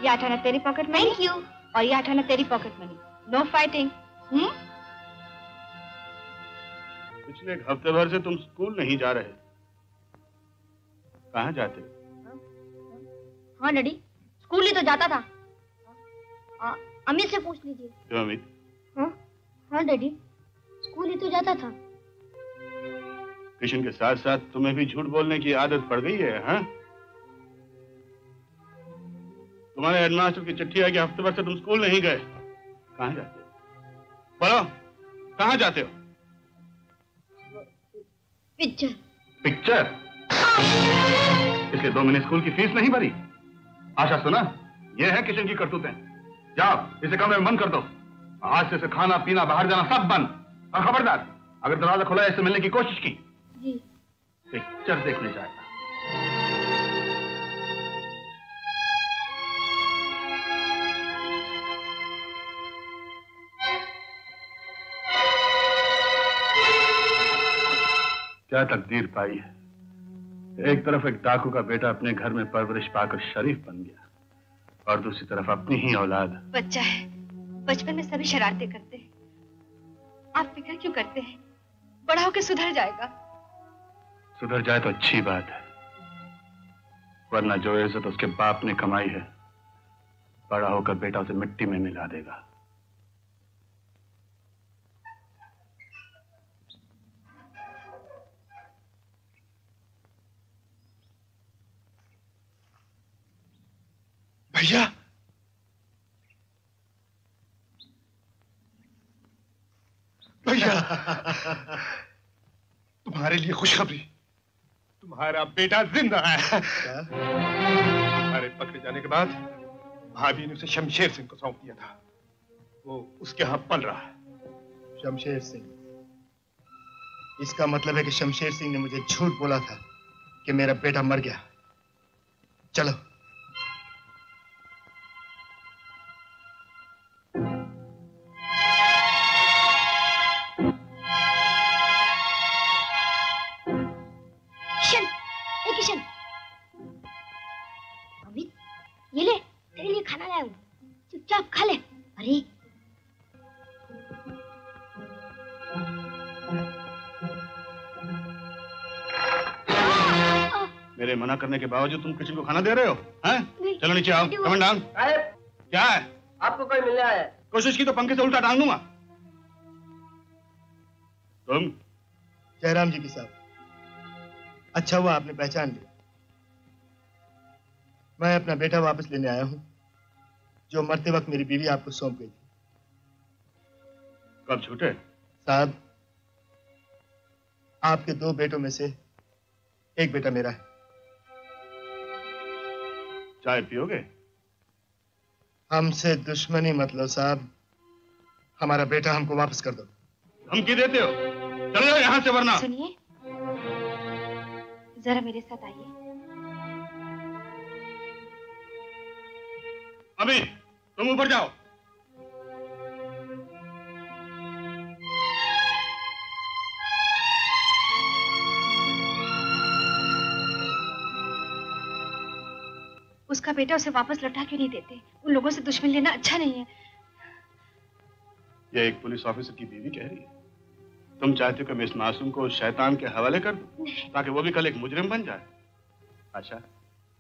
ये 8 आना तेरी पॉकेट मनी। Thank you. और ये 8 आना तेरी पॉकेट मनी। No fighting. पिछले एक हफ्ते भर से तुम स्कूल नहीं जा रहे, कहाँ जाते? हाँ डैडी, स्कूल ही तो जाता था। अमित से पूछ लीजिए। क्यों अमित? हाँ डैडी, स्कूल ही तो जाता था। किशन के साथ साथ तुम्हें भी झूठ बोलने की आदत पड़ गई है, हाँ? तुम्हारे हेडमास्टर की चिट्ठी है कि हफ्ते भर से तुम स्कूल नहीं गए। कहाँ जाते हो? बोलो, कहाँ जाते हो? पिक्चर। पिक्चर? इसलिए 2 महीने स्कूल की फीस नहीं भरी? आशा सुना, ये है किशन की करतूतें। जाओ इसे कमरे में बंद कर दो। आज से खाना पीना बाहर जाना सब बंद। और खबरदार, अगर दरवाजा खुला इससे मिलने की कोशिश की जी। पिक्चर देखने जाएगा। क्या तकदीर पाई है। एक तरफ एक डाकू का बेटा अपने घर में परवरिश पाकर शरीफ बन गया और दूसरी तरफ अपनी ही औलाद। बच्चा है, बचपन में सभी शरारतें करते हैं। आप फिक्र क्यों करते हैं? बड़ा होकर सुधर जाएगा। सुधर जाए तो अच्छी बात है, वरना जो इज्जत उसके बाप ने कमाई है, बड़ा होकर बेटा उसे मिट्टी में मिला देगा। भैया, भैया, तुम्हारे लिए खुशखबरी, तुम्हारा बेटा जिंदा है। तुम्हारे पकड़े जाने के बाद भाभी ने उसे शमशेर सिंह को सौंप दिया था। वो उसके यहाँ पल रहा है। शमशेर सिंह? इसका मतलब है कि शमशेर सिंह ने मुझे झूठ बोला था कि मेरा बेटा मर गया। चलो। ये ले, तेरे लिए खाना लाया हूँ, चुपचाप खा ले। अरे मेरे मना करने के बावजूद तुम किशन को खाना दे रहे हो? हैं? चलो नीचे आओ। Come down. क्या है? आपको कोई मिलने आया है। कोशिश की तो पंखे से उल्टा टांग दूंगा। तुम? जयराम जी की साहब, अच्छा हुआ आपने पहचान लिया। मैं अपना बेटा वापस लेने आया हूं, जो मरते वक्त मेरी बीवी आपको सौंप गई थी। कब छूटे? साहब, आपके 2 बेटों में से एक बेटा मेरा है। चाय पियोगे? हमसे दुश्मनी मत लो साहब, हमारा बेटा हमको वापस कर दो। धमकी देते हो? चलो जाओ यहाँ से, वरना। सुनिए, जरा मेरे साथ आइए। अभी तुम ऊपर जाओ। उसका बेटा उसे वापस लौटा क्यों नहीं देते? उन लोगों से दुश्मन लेना अच्छा नहीं है। ये एक पुलिस ऑफिसर की बीवी कह रही है। तुम चाहते हो कि मैं इस मासूम को शैतान के हवाले कर दूं, ताकि वो भी कल एक मुजरिम बन जाए? अच्छा,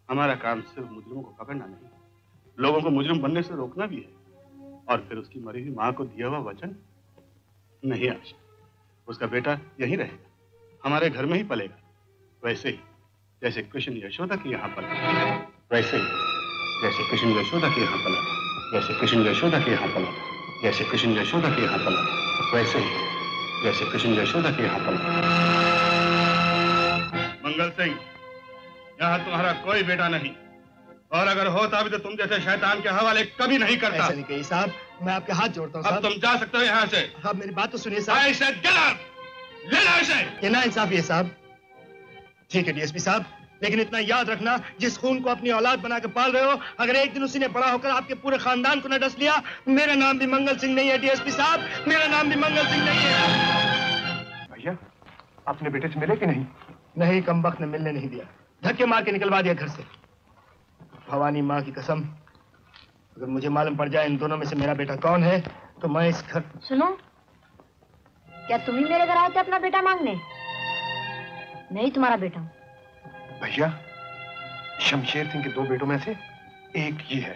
हमारा काम सिर्फ मुजरिमों को पकड़ना नहीं, लोगों को मुजरिम बनने से रोकना भी है। और फिर उसकी मरी हुई माँ को दिया हुआ वचन? नहीं आशा, उसका बेटा यहीं रहेगा, हमारे घर में ही पलेगा, वैसे ही जैसे कृष्ण यशोदा के यहाँ पला, वैसे ही जैसे कृष्ण यशोदा के यहाँ पला, जैसे कृष्ण यशोदा के यहाँ पला, जैसे कृष्ण यशोदा के यहाँ पला, वैसे ही जैसे कृष्ण यशोदा के यहाँ पला। मंगल सिंह, यहाँ तुम्हारा कोई बेटा नहीं, और अगर होता भी तो तुम जैसे शैतान के हवाले कभी नहीं करता। ऐसा नहीं कहिए साहब, मैं आपके हाथ जोड़ता हूँ। अब तुम जा सकते हो यहाँ से। अब मेरी बात तो सुनिए साहब। ऐसे ले लो इसे। ये ना इंसाफी है साहब। ठीक है डीएसपी साहब, लेकिन इतना याद रखना, जिस खून को अपनी औलाद बनाकर पाल रहे हो, अगर एक दिन उसी ने बड़ा होकर आपके पूरे खानदान को न डस लिया, मेरा नाम भी मंगल सिंह नहीं है डीएसपी साहब, मेरा नाम भी मंगल सिंह नहीं है। भैया, अपने बेटे से मिले कि नहीं? नहीं, कमबख्त ने मिलने नहीं दिया, धक्के मार के निकलवा दिया घर से। भवानी माँ की कसम, अगर मुझे मालूम पड़ जाए इन दोनों में से मेरा बेटा कौन है तो मैं इस घर... सुनो, क्या तुम ही मेरे घर आए थे अपना बेटा मांगने? मैं ही तुम्हारा बेटा हूँ। भैया, शमशेर सिंह के 2 बेटों में से एक ही है।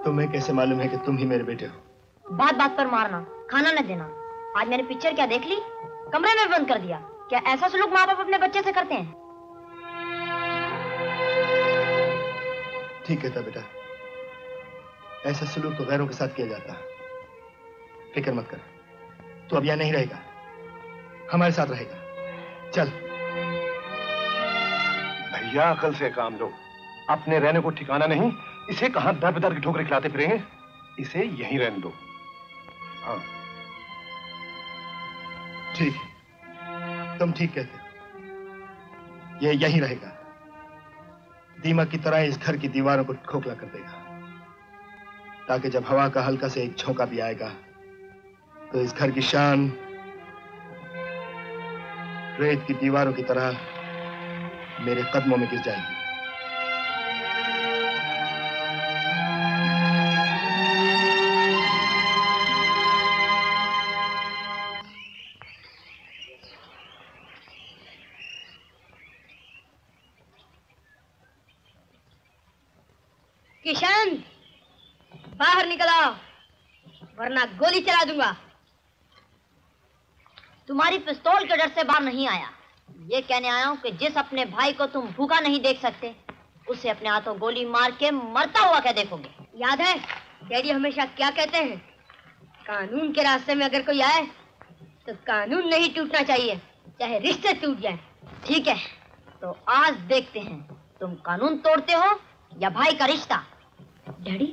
तुम्हें कैसे मालूम है कि तुम ही मेरे बेटे हो? बात बात पर मारना, खाना न देना। आज मैंने पिक्चर क्या देख ली, कमरे में बंद कर दिया। क्या ऐसा सलूक माँ बाप अपने बच्चे से करते हैं? ठीक कहता बेटा, ऐसा सलूक तो गैरों के साथ किया जाता है। फिक्र मत कर, तू अब यहाँ नहीं रहेगा, हमारे साथ रहेगा। चल। भैया अकल से काम लो, अपने रहने को ठिकाना नहीं, इसे कहां दर बदर की ठोकरें खिलाते फिरेंगे? इसे यहीं रहने दो। हाँ ठीक, तुम ठीक कहते हो, ये यहीं रहेगा। दीमक की तरह इस घर की दीवारों को खोखला कर देगा, ताकि जब हवा का हल्का से एक झोंका भी आएगा तो इस घर की शान रेत की दीवारों की तरह मेरे कदमों में गिर जाएगी। किशन, बाहर निकल आओ, वरना गोली चला दूंगा। तुम्हारी पिस्तौल के डर से बाहर नहीं आया, ये कहने आया हूं कि जिस अपने भाई को तुम भूखा नहीं देख सकते, उसे अपने हाथों गोली मार के मरता हुआ क्या देखोगे? याद है डैडी हमेशा क्या कहते हैं? कानून के रास्ते में अगर कोई आए तो कानून नहीं टूटना चाहिए, चाहे रिश्ते टूट जाए। ठीक है, तो आज देखते हैं तुम कानून तोड़ते हो या भाई का रिश्ता। डैडी,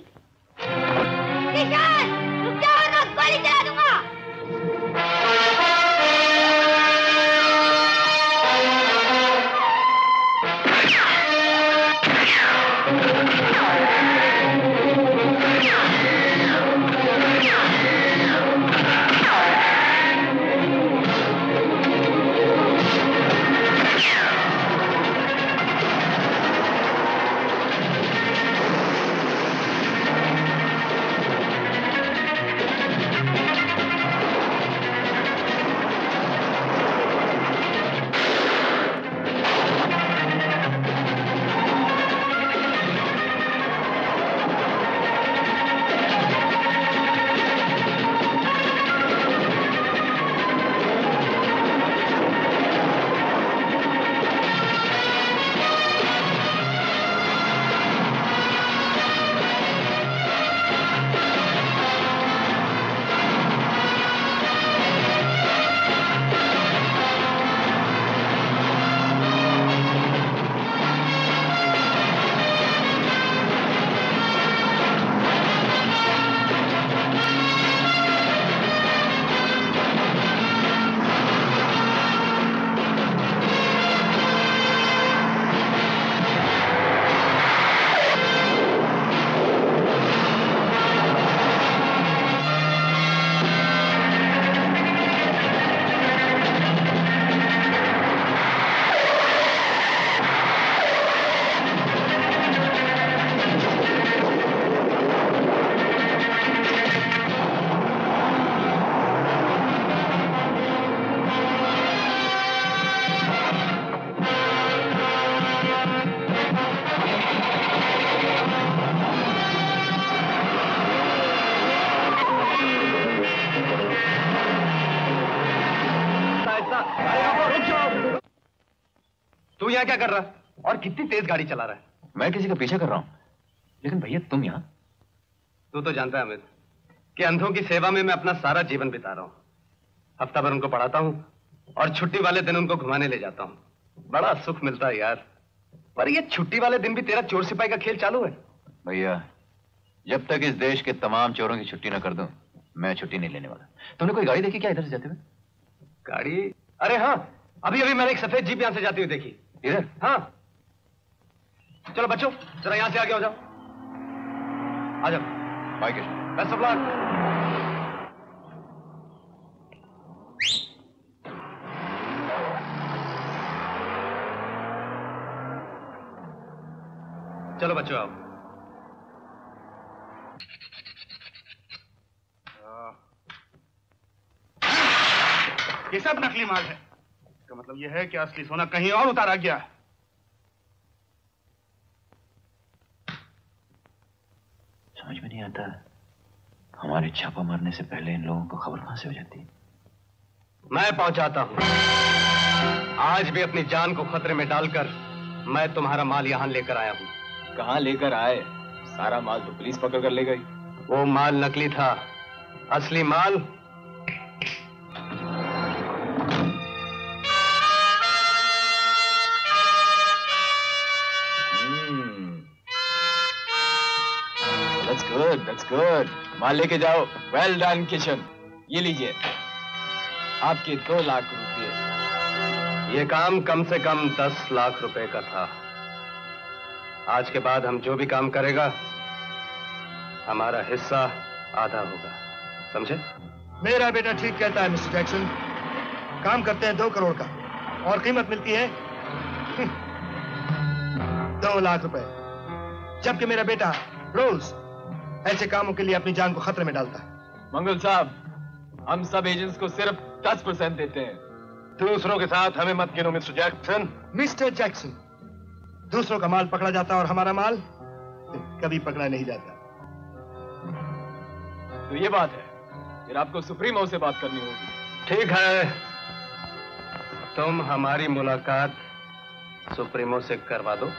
किशन, रुक जाओ वरना गोली चला दूंगा। तू यहाँ क्या कर रहा है और कितनी तेज गाड़ी चला रहा है? मैं किसी का पीछा कर रहा हूँ, लेकिन भैया तुम यहाँ? तू तो जानता है अमित कि अंधों की सेवा में मैं अपना सारा जीवन बिता रहा हूँ। हफ्ता भर उनको पढ़ाता हूँ और छुट्टी वाले दिन उनको घुमाने ले जाता हूँ। बड़ा सुख मिलता है यार। पर ये छुट्टी वाले दिन भी तेरा चोर सिपाही का खेल चालू है। भैया जब तक इस देश के तमाम चोरों की छुट्टी ना कर दूं, मैं छुट्टी नहीं लेने वाला। तुमने कोई गाड़ी देखी क्या इधर से जाते हुए? गाड़ी? अरे हाँ, अभी अभी मैंने एक सफेद जीप यहां से जाती हुई देखी। इधर? हाँ। चलो बच्चों जरा यहां से आगे हो जाओ। आ जाओ। Bye Krishna. Best of luck. चलो बच्चों आओ। ये सब नकली माल है। इसका मतलब यह है कि असली सोना कहीं और उतारा गया है। समझ में नहीं आता, हमारे छापा मारने से पहले इन लोगों को खबर कहां से हो जाती है? मैं पहुंचाता हूं। आज भी अपनी जान को खतरे में डालकर मैं तुम्हारा माल यहां लेकर आया हूं। कहां लेकर आए? सारा माल तो पुलिस पकड़ कर ले गई। वो माल नकली था, असली माल That's good. माल लेके जाओ। Well done, Kishan. ये लीजिए, आपके 2 लाख रुपए। ये काम कम से कम 10 लाख रुपए का था। आज के बाद हम जो भी काम करेगा, हमारा हिस्सा आधा होगा, समझे? मेरा बेटा ठीक कहता है मिस्टर जैक्सन। काम करते हैं 2 करोड़ का और कीमत मिलती है 2 लाख रुपए, जबकि मेरा बेटा रोज ऐसे कामों के लिए अपनी जान को खतरे में डालता है। मंगल साहब, हम सब एजेंट्स को सिर्फ 10% देते हैं। दूसरों के साथ हमें मत गिनो मिस्टर जैक्सन। मिस्टर जैक्सन, दूसरों का माल पकड़ा जाता और हमारा माल कभी पकड़ा नहीं जाता। तो ये बात है, फिर आपको सुप्रीमो से बात करनी होगी। ठीक है, तुम हमारी मुलाकात सुप्रीमो से करवा दो।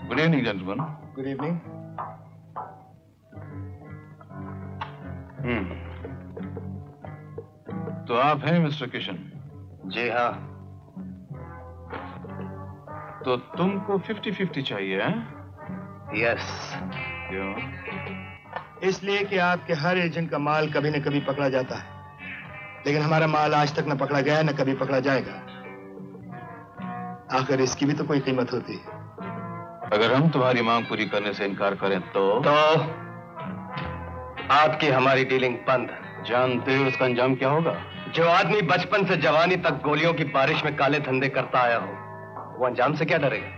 Good evening, gentlemen. Good evening. तो आप हैं मिस्टर किशन? जी हाँ। तो तुमको 50-50 चाहिए, हैं? यस। क्यों? इसलिए कि आपके हर एजेंट का माल कभी न कभी पकड़ा जाता है, लेकिन हमारा माल आज तक न पकड़ा गया न कभी पकड़ा जाएगा। आखिर इसकी भी तो कोई कीमत होती है। अगर हम तुम्हारी मांग पूरी करने से इनकार करें तो आपकी हमारी डीलिंग बंद। जानते हो उसका अंजाम क्या होगा? जो आदमी बचपन से जवानी तक गोलियों की बारिश में काले धंधे करता आया हो, वो अंजाम से क्या डरेगा?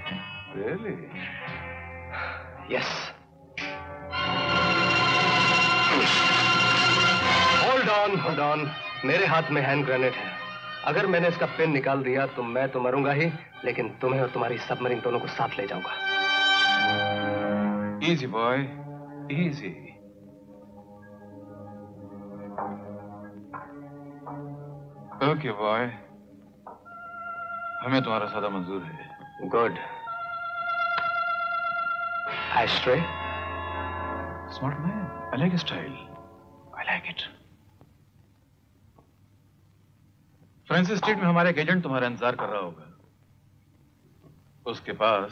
Really? यस। Hold on. मेरे हाथ में हैंड ग्रेनेड है। अगर मैंने इसका पिन निकाल दिया तो मैं तो मरूंगा ही, लेकिन तुम्हें और तुम्हारी सबमरीन दोनों को साथ ले जाऊंगा। Easy boy, easy. Okay boy, हमें तुम्हारा सौदा मंजूर है। Good. Ashtray. Smart man. I like his style. I like it. Francis street में हमारा एक एजेंट तुम्हारा इंतजार कर रहा होगा। उसके पास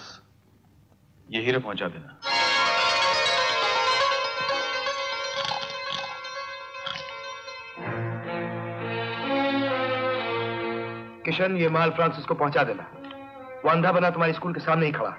ये हीरे पहुंचा देना। किशन, ये माल फ्रांसिस को पहुंचा देना। वो अंधा बना तुम्हारे स्कूल के सामने ही खड़ा।